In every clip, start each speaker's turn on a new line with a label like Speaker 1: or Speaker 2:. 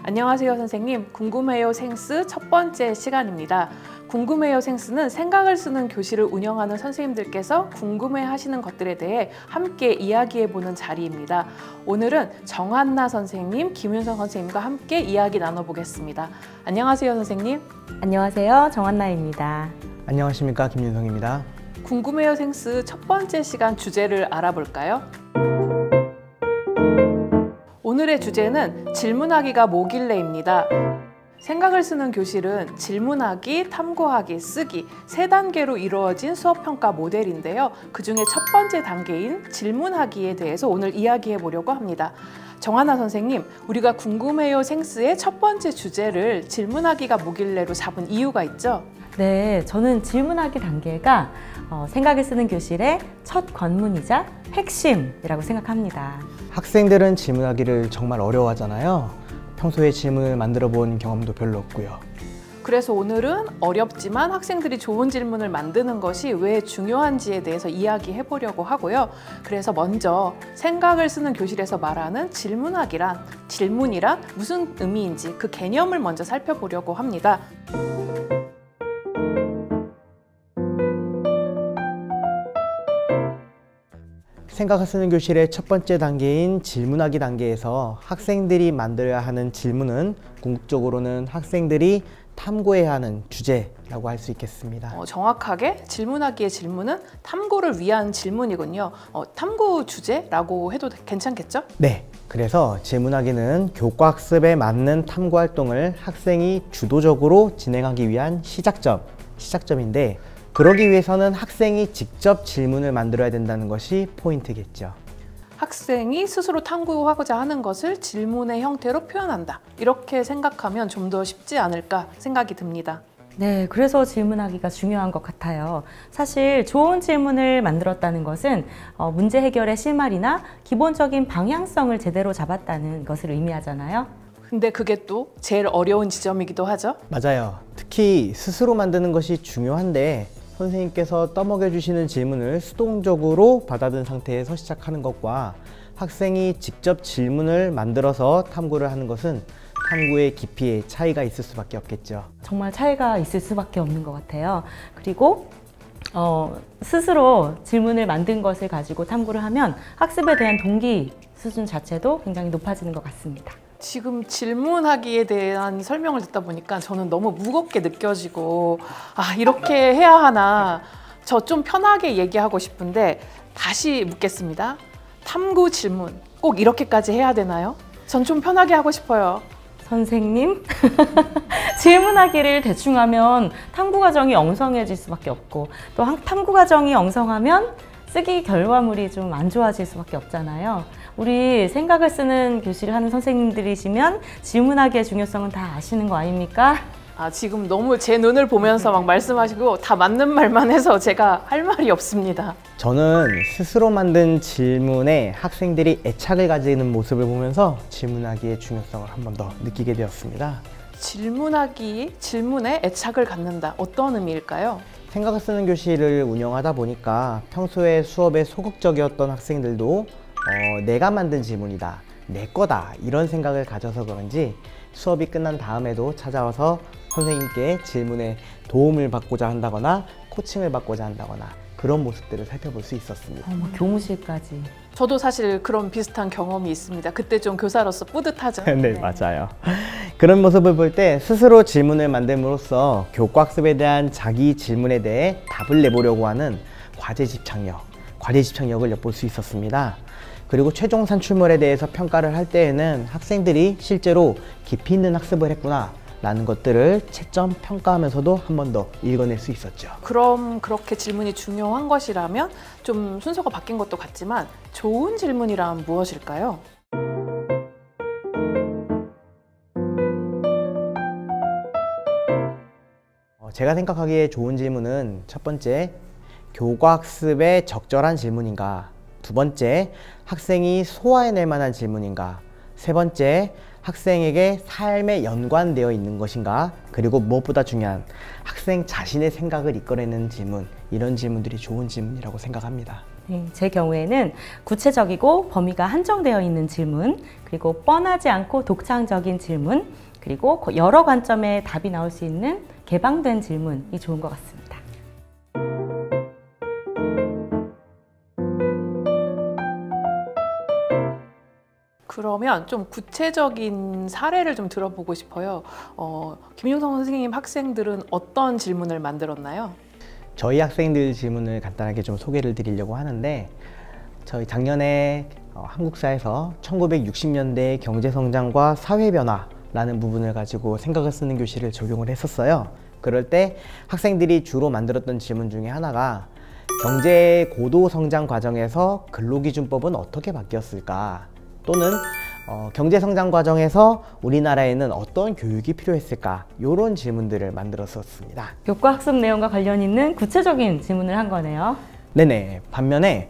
Speaker 1: 안녕하세요 선생님. 궁금해요 생스 첫 번째 시간입니다. 궁금해요 생스는 생각을 쓰는 교실을 운영하는 선생님들께서 궁금해 하시는 것들에 대해 함께 이야기해보는 자리입니다. 오늘은 정한나 선생님, 김윤성 선생님과 함께 이야기 나눠보겠습니다. 안녕하세요 선생님.
Speaker 2: 안녕하세요, 정한나입니다.
Speaker 3: 안녕하십니까, 김윤성입니다.
Speaker 1: 궁금해요 생스 첫 번째 시간 주제를 알아볼까요? 오늘의 주제는 질문하기가 뭐길래입니다. 생각을 쓰는 교실은 질문하기, 탐구하기, 쓰기 세 단계로 이루어진 수업평가 모델인데요. 그중에 첫 번째 단계인 질문하기에 대해서 오늘 이야기해 보려고 합니다. 정한나 선생님, 우리가 궁금해요 생스의 첫 번째 주제를 질문하기가 뭐길래로 잡은 이유가 있죠?
Speaker 2: 네, 저는 질문하기 단계가 생각을 쓰는 교실의 첫 관문이자 핵심이라고 생각합니다.
Speaker 3: 학생들은 질문하기를 정말 어려워하잖아요. 평소에 질문을 만들어 본 경험도 별로 없고요.
Speaker 1: 그래서 오늘은 어렵지만 학생들이 좋은 질문을 만드는 것이 왜 중요한지에 대해서 이야기해 보려고 하고요. 그래서 먼저 생각을 쓰는 교실에서 말하는 질문이란 무슨 의미인지 그 개념을 먼저 살펴보려고 합니다.
Speaker 3: 생각을 쓰는 교실의 첫 번째 단계인 질문하기 단계에서 학생들이 만들어야 하는 질문은 궁극적으로는 학생들이 탐구해야 하는 주제라고 할 수 있겠습니다.
Speaker 1: 정확하게 질문하기의 질문은 탐구를 위한 질문이군요. 탐구 주제라고 해도 괜찮겠죠?
Speaker 3: 네, 그래서 질문하기는 교과학습에 맞는 탐구 활동을 학생이 주도적으로 진행하기 위한 시작점인데 그러기 위해서는 학생이 직접 질문을 만들어야 된다는 것이 포인트겠죠.
Speaker 1: 학생이 스스로 탐구하고자 하는 것을 질문의 형태로 표현한다. 이렇게 생각하면 좀 더 쉽지 않을까 생각이 듭니다.
Speaker 2: 네, 그래서 질문하기가 중요한 것 같아요. 사실 좋은 질문을 만들었다는 것은 문제 해결의 실마리나 기본적인 방향성을 제대로 잡았다는 것을 의미하잖아요.
Speaker 1: 근데 그게 또 제일 어려운 지점이기도 하죠?
Speaker 3: 맞아요. 특히 스스로 만드는 것이 중요한데 선생님께서 떠먹여 주시는 질문을 수동적으로 받아든 상태에서 시작하는 것과 학생이 직접 질문을 만들어서 탐구를 하는 것은 탐구의 깊이에 차이가 있을 수밖에 없겠죠.
Speaker 2: 정말 차이가 있을 수밖에 없는 것 같아요. 그리고 스스로 질문을 만든 것을 가지고 탐구를 하면 학습에 대한 동기 수준 자체도 굉장히 높아지는 것 같습니다.
Speaker 1: 지금 질문하기에 대한 설명을 듣다 보니까 저는 너무 무겁게 느껴지고 이렇게 해야 하나 저 좀 편하게 얘기하고 싶은데 다시 묻겠습니다. 탐구 질문 꼭 이렇게까지 해야 되나요? 전 좀 편하게 하고 싶어요.
Speaker 2: 선생님, 질문하기를 대충 하면 탐구 과정이 엉성해질 수밖에 없고 또 탐구 과정이 엉성하면 쓰기 결과물이 좀 안 좋아질 수밖에 없잖아요. 우리 생각을 쓰는 교실을 하는 선생님들이시면 질문하기의 중요성은 다 아시는 거 아닙니까?
Speaker 1: 지금 너무 제 눈을 보면서 막 말씀하시고 다 맞는 말만 해서 제가 할 말이 없습니다.
Speaker 3: 저는 스스로 만든 질문에 학생들이 애착을 가지는 모습을 보면서 질문하기의 중요성을 한 번 더 느끼게 되었습니다.
Speaker 1: 질문에 애착을 갖는다. 어떤 의미일까요?
Speaker 3: 생각을 쓰는 교실을 운영하다 보니까 평소에 수업에 소극적이었던 학생들도 내가 만든 질문이다, 내 거다 이런 생각을 가져서 그런지 수업이 끝난 다음에도 찾아와서 선생님께 질문에 도움을 받고자 한다거나 코칭을 받고자 한다거나 그런 모습들을 살펴볼 수 있었습니다.
Speaker 2: 교무실까지.
Speaker 1: 저도 사실 그런 비슷한 경험이 있습니다. 그때 좀 교사로서 뿌듯하죠.
Speaker 3: 네, 맞아요. 그런 모습을 볼 때 스스로 질문을 만듦으로써 교과학습에 대한 자기 질문에 대해 답을 내보려고 하는 과제 집착력을 엿볼 수 있었습니다. 그리고 최종 산출물에 대해서 평가를 할 때에는 학생들이 실제로 깊이 있는 학습을 했구나 라는 것들을 채점 평가하면서도 한 번 더 읽어낼 수 있었죠.
Speaker 1: 그럼 그렇게 질문이 중요한 것이라면 좀 순서가 바뀐 것도 같지만 좋은 질문이란 무엇일까요?
Speaker 3: 제가 생각하기에 좋은 질문은 첫 번째, 교과학습에 적절한 질문인가? 두 번째, 학생이 소화해낼 만한 질문인가? 세 번째, 학생에게 삶에 연관되어 있는 것인가? 그리고 무엇보다 중요한 학생 자신의 생각을 이끌어내는 질문, 이런 질문들이 좋은 질문이라고 생각합니다.
Speaker 2: 네, 제 경우에는 구체적이고 범위가 한정되어 있는 질문, 그리고 뻔하지 않고 독창적인 질문, 그리고 여러 관점의 답이 나올 수 있는 개방된 질문이 좋은 것 같습니다.
Speaker 1: 그러면 좀 구체적인 사례를 좀 들어보고 싶어요. 김용성 선생님 학생들은 어떤 질문을 만들었나요?
Speaker 3: 저희 학생들 질문을 간단하게 좀 소개를 드리려고 하는데, 저희 작년에 한국사에서 1960년대의 경제성장과 사회변화라는 부분을 가지고 생각을 쓰는 교실을 적용을 했었어요. 그럴 때 학생들이 주로 만들었던 질문 중에 하나가 경제의 고도 성장 과정에서 근로기준법은 어떻게 바뀌었을까? 또는 경제 성장 과정에서 우리나라에는 어떤 교육이 필요했을까? 이런 질문들을 만들었었습니다.
Speaker 2: 교과 학습 내용과 관련 있는 구체적인 질문을 한 거네요.
Speaker 3: 네네. 반면에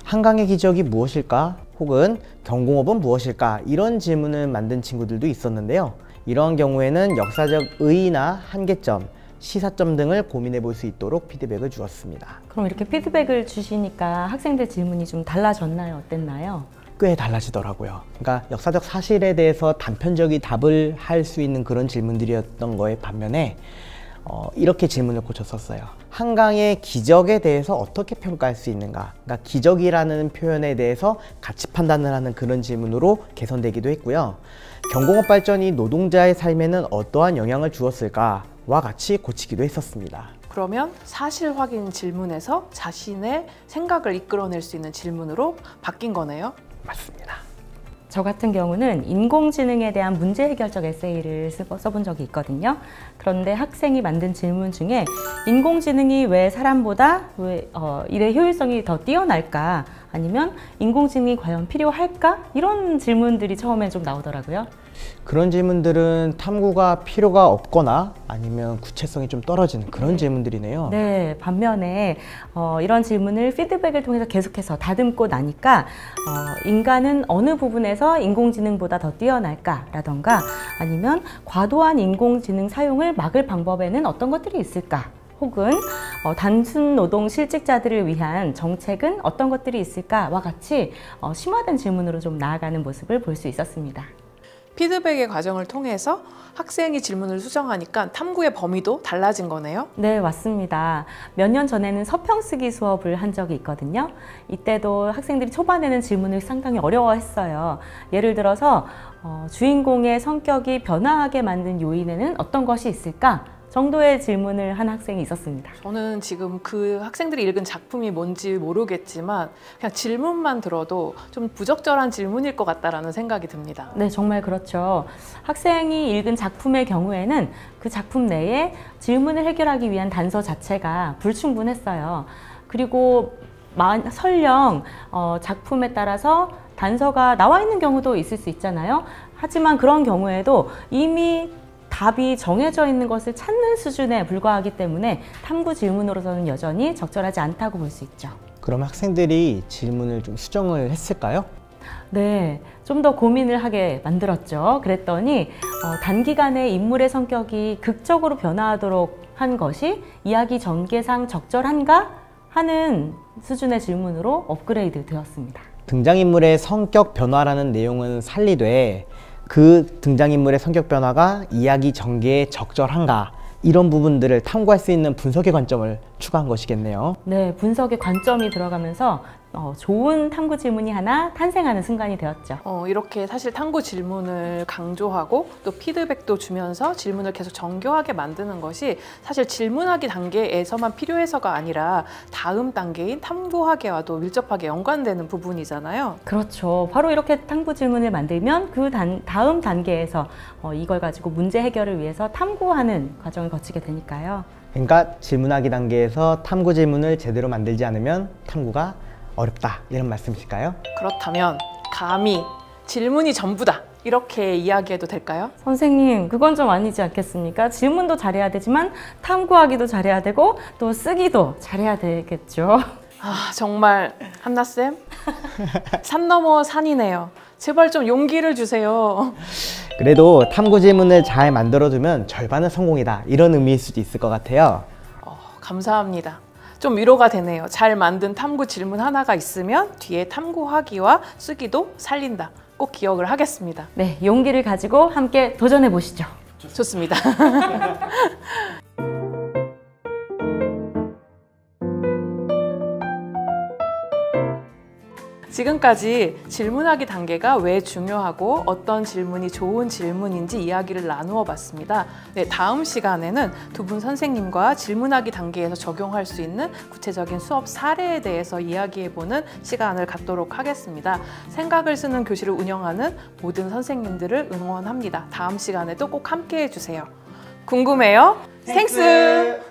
Speaker 3: 한강의 기적이 무엇일까? 혹은 경공업은 무엇일까? 이런 질문을 만든 친구들도 있었는데요. 이러한 경우에는 역사적 의의나 한계점, 시사점 등을 고민해 볼 수 있도록 피드백을 주었습니다.
Speaker 2: 그럼 이렇게 피드백을 주시니까 학생들 질문이 좀 달라졌나요? 어땠나요?
Speaker 3: 꽤 달라지더라고요. 그러니까 역사적 사실에 대해서 단편적인 답을 할 수 있는 그런 질문들이었던 거에 반면에 이렇게 질문을 고쳤었어요. 한강의 기적에 대해서 어떻게 평가할 수 있는가? 그러니까 기적이라는 표현에 대해서 가치 판단을 하는 그런 질문으로 개선되기도 했고요. 경공업 발전이 노동자의 삶에는 어떠한 영향을 주었을까와 같이 고치기도 했었습니다.
Speaker 1: 그러면 사실 확인 질문에서 자신의 생각을 이끌어낼 수 있는 질문으로 바뀐 거네요.
Speaker 3: 맞습니다.
Speaker 2: 저 같은 경우는 인공지능에 대한 문제 해결적 에세이를 써본 적이 있거든요. 그런데 학생이 만든 질문 중에 인공지능이 왜 사람보다 일의 효율성이 더 뛰어날까? 아니면 인공지능이 과연 필요할까? 이런 질문들이 처음에 좀 나오더라고요.
Speaker 3: 그런 질문들은 탐구가 필요가 없거나 아니면 구체성이 좀 떨어지는 그런 질문들이네요.
Speaker 2: 네, 반면에 이런 질문을 피드백을 통해서 계속해서 다듬고 나니까 인간은 어느 부분에서 인공지능보다 더 뛰어날까라던가 아니면 과도한 인공지능 사용을 막을 방법에는 어떤 것들이 있을까? 혹은 단순 노동 실직자들을 위한 정책은 어떤 것들이 있을까와 같이 심화된 질문으로 좀 나아가는 모습을 볼 수 있었습니다.
Speaker 1: 피드백의 과정을 통해서 학생이 질문을 수정하니까 탐구의 범위도 달라진 거네요?
Speaker 2: 네, 맞습니다. 몇 년 전에는 서평 쓰기 수업을 한 적이 있거든요. 이때도 학생들이 초반에는 질문을 상당히 어려워했어요. 예를 들어서 주인공의 성격이 변화하게 만든 요인에는 어떤 것이 있을까? 정도의 질문을 한 학생이 있었습니다.
Speaker 1: 저는 지금 그 학생들이 읽은 작품이 뭔지 모르겠지만 그냥 질문만 들어도 좀 부적절한 질문일 것 같다라는 생각이 듭니다.
Speaker 2: 네, 정말 그렇죠. 학생이 읽은 작품의 경우에는 그 작품 내에 질문을 해결하기 위한 단서 자체가 불충분했어요. 그리고 설령 작품에 따라서 단서가 나와 있는 경우도 있을 수 있잖아요. 하지만 그런 경우에도 이미 답이 정해져 있는 것을 찾는 수준에 불과하기 때문에 탐구 질문으로서는 여전히 적절하지 않다고 볼 수 있죠.
Speaker 3: 그럼 학생들이 질문을 좀 수정을 했을까요?
Speaker 2: 네, 좀 더 고민을 하게 만들었죠. 그랬더니 단기간에 인물의 성격이 극적으로 변화하도록 한 것이 이야기 전개상 적절한가 하는 수준의 질문으로 업그레이드 되었습니다.
Speaker 3: 등장인물의 성격 변화라는 내용은 살리되 그 등장인물의 성격 변화가 이야기 전개에 적절한가, 이런 부분들을 탐구할 수 있는 분석의 관점을 추가한 것이겠네요.
Speaker 2: 네, 분석의 관점이 들어가면서 좋은 탐구 질문이 하나 탄생하는 순간이 되었죠.
Speaker 1: 이렇게 사실 탐구 질문을 강조하고 또 피드백도 주면서 질문을 계속 정교하게 만드는 것이 사실 질문하기 단계에서만 필요해서가 아니라 다음 단계인 탐구하기와도 밀접하게 연관되는 부분이잖아요.
Speaker 2: 그렇죠. 바로 이렇게 탐구 질문을 만들면 그 다음 단계에서 이걸 가지고 문제 해결을 위해서 탐구하는 과정을 거치게 되니까요.
Speaker 3: 그러니까 질문하기 단계에서 탐구 질문을 제대로 만들지 않으면 탐구가 어렵다, 이런 말씀이실까요?
Speaker 1: 그렇다면 감히 질문이 전부다, 이렇게 이야기해도 될까요?
Speaker 2: 선생님, 그건 좀 아니지 않겠습니까? 질문도 잘해야 되지만 탐구하기도 잘해야 되고 또 쓰기도 잘해야 되겠죠.
Speaker 1: 정말 한나쌤 산 넘어 산이네요. 제발 좀 용기를 주세요.
Speaker 3: 그래도 탐구 질문을 잘 만들어두면 절반은 성공이다. 이런 의미일 수도 있을 것 같아요.
Speaker 1: 감사합니다. 좀 위로가 되네요. 잘 만든 탐구 질문 하나가 있으면 뒤에 탐구하기와 쓰기도 살린다. 꼭 기억을 하겠습니다.
Speaker 2: 네, 용기를 가지고 함께 도전해 보시죠.
Speaker 1: 좋습니다. 지금까지 질문하기 단계가 왜 중요하고 어떤 질문이 좋은 질문인지 이야기를 나누어 봤습니다. 네, 다음 시간에는 두 분 선생님과 질문하기 단계에서 적용할 수 있는 구체적인 수업 사례에 대해서 이야기해보는 시간을 갖도록 하겠습니다. 생각을 쓰는 교실을 운영하는 모든 선생님들을 응원합니다. 다음 시간에도 꼭 함께해 주세요. 궁금해요? 땡스!